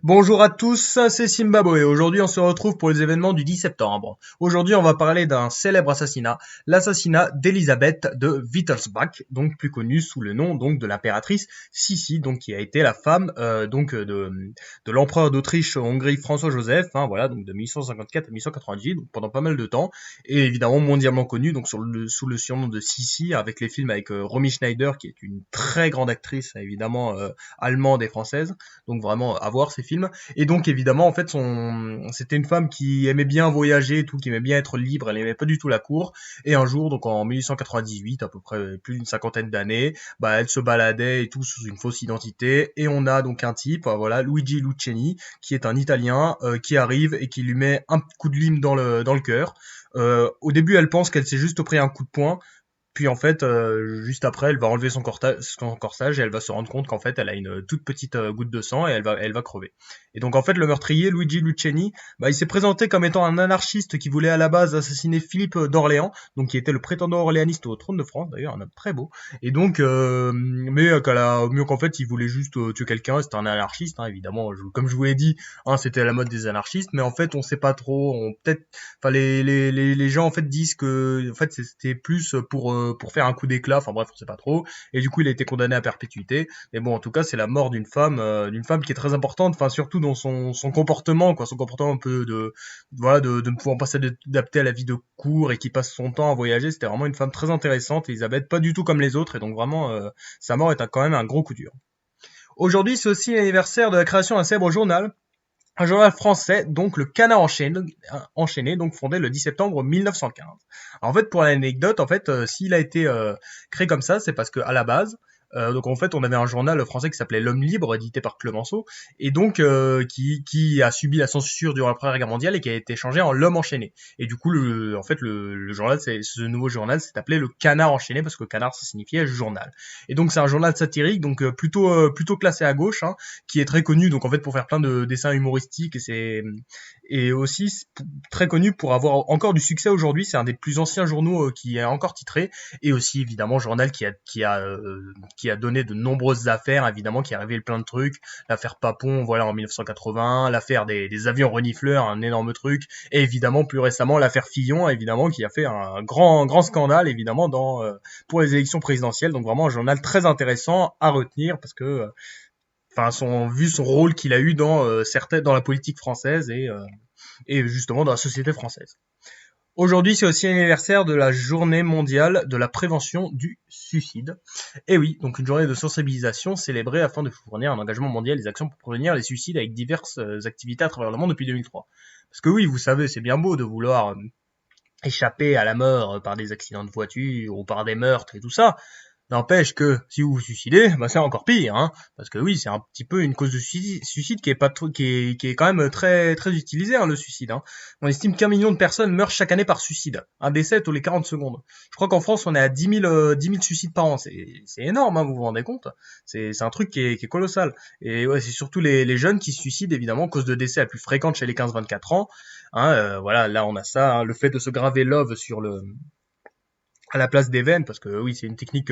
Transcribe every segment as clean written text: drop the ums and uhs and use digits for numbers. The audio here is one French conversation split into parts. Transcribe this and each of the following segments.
Bonjour à tous, c'est Zimbabwe et aujourd'hui on se retrouve pour les événements du 10 septembre. Aujourd'hui on va parler d'un célèbre assassinat, l'assassinat d'Elisabeth de Wittelsbach, donc plus connue sous le nom donc de l'impératrice Sissi, donc qui a été la femme de l'empereur d'Autriche-Hongrie François-Joseph, hein, voilà, donc de 1854 à 1898, donc pendant pas mal de temps, et évidemment mondialement connue donc sous le surnom de Sissi, avec les films avec Romy Schneider qui est une très grande actrice évidemment allemande et française. Donc vraiment à voir ces films. Et donc évidemment en fait c'était une femme qui aimait bien voyager et tout, qui aimait bien être libre, elle aimait pas du tout la cour. Et un jour donc en 1898, à peu près plus d'une cinquantaine d'années, bah elle se baladait et tout sous une fausse identité. Et on a donc un type, voilà, Luigi Lucchini, qui est un Italien qui arrive et qui lui met un coup de lime dans le cœur. Au début elle pense qu'elle s'est juste pris un coup de poing. Puis en fait, juste après, elle va enlever son corsage et elle va se rendre compte qu'en fait, elle a une toute petite goutte de sang et elle va crever. Et donc en fait, le meurtrier, Luigi Lucchini, bah, il s'est présenté comme étant un anarchiste qui voulait à la base assassiner Philippe d'Orléans, donc qui était le prétendant orléaniste au trône de France, d'ailleurs, un homme très beau. Et donc, mieux qu'en fait, il voulait juste tuer quelqu'un, c'était un anarchiste, hein, évidemment, comme je vous l'ai dit, hein, c'était la mode des anarchistes, mais en fait, on sait pas trop, peut-être enfin les gens en fait disent que en fait c'était plus pour faire un coup d'éclat, enfin bref on sait pas trop, et du coup il a été condamné à perpétuité. Mais bon, en tout cas c'est la mort d'une femme qui est très importante, enfin surtout dans son comportement, quoi, son comportement un peu de voilà de ne pouvant pas s'adapter à la vie de cour et qui passe son temps à voyager. C'était vraiment une femme très intéressante, Elisabeth, pas du tout comme les autres, et donc vraiment sa mort est quand même un gros coup dur. Aujourd'hui c'est aussi l'anniversaire de la création d'un célèbre journal, un journal français, donc le Canard enchaîné, donc fondé le 10 septembre 1915. En fait, pour l'anecdote, en fait, s'il a été créé comme ça, c'est parce que à la base, donc en fait, on avait un journal français qui s'appelait L'Homme Libre, édité par Clemenceau, et donc qui a subi la censure durant la Première Guerre mondiale et qui a été changé en L'Homme enchaîné. Et du coup, le journal, ce nouveau journal, s'est appelé le Canard enchaîné parce que canard, ça signifiait journal. Et donc c'est un journal satirique, donc plutôt classé à gauche, hein, qui est très connu donc en fait pour faire plein de dessins humoristiques et aussi très connu pour avoir encore du succès aujourd'hui. C'est un des plus anciens journaux qui est encore titré, et aussi évidemment journal qui a donné de nombreuses affaires, évidemment, qui a révélé plein de trucs. L'affaire Papon, voilà, en 1980, l'affaire des avions renifleurs, un énorme truc, et évidemment plus récemment l'affaire Fillon, évidemment, qui a fait un grand scandale évidemment pour les élections présidentielles. Donc vraiment un journal très intéressant à retenir parce que enfin vu son rôle qu'il a eu dans la politique française et justement dans la société française. Aujourd'hui, c'est aussi l'anniversaire de la journée mondiale de la prévention du suicide. Et oui, donc une journée de sensibilisation célébrée afin de fournir un engagement mondial des actions pour prévenir les suicides avec diverses activités à travers le monde depuis 2003. Parce que oui, vous savez, c'est bien beau de vouloir échapper à la mort par des accidents de voiture ou par des meurtres et tout ça. N'empêche que si vous vous suicidez, bah c'est encore pire, hein, parce que oui, c'est un petit peu une cause de suicide qui est pas trop, qui est quand même très utilisée, hein, le suicide. Hein. On estime qu'un million de personnes meurent chaque année par suicide, un décès tous les 40 secondes. Je crois qu'en France, on est à 10 000 suicides par an, c'est énorme, hein, vous vous rendez compte. C'est un truc qui est colossal. Et ouais, c'est surtout les jeunes qui se suicident évidemment, cause de décès la plus fréquente chez les 15-24 ans. Hein, voilà, là on a ça, hein, le fait de se graver love sur le à la place des veines, parce que oui, c'est une technique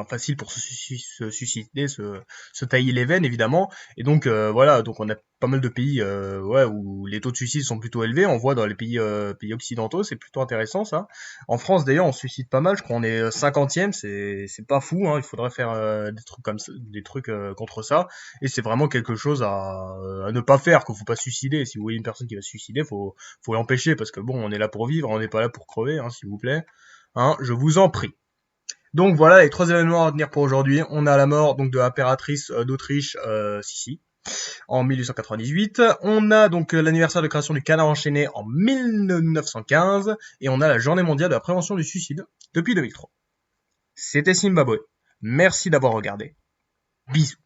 facile pour se suicider, se tailler les veines évidemment. Et donc voilà, donc on a pas mal de pays ouais, où les taux de suicide sont plutôt élevés. On voit dans les pays occidentaux, c'est plutôt intéressant ça. En France d'ailleurs, on se suicide pas mal. Je crois qu'on est 50e, c'est pas fou. Hein, il faudrait faire des trucs comme ça, des trucs contre ça. Et c'est vraiment quelque chose à ne pas faire. Qu'il faut pas se suicider. Si vous voyez une personne qui va se suicider, faut l'empêcher parce que bon, on est là pour vivre, on n'est pas là pour crever, hein, s'il vous plaît. Hein, je vous en prie. Donc voilà les trois événements à retenir pour aujourd'hui. On a la mort donc de l'impératrice d'Autriche Sissi en 1898. On a donc l'anniversaire de création du Canard enchaîné en 1915 et on a la journée mondiale de la prévention du suicide depuis 2003. C'était Zimbabwe. Merci d'avoir regardé. Bisous.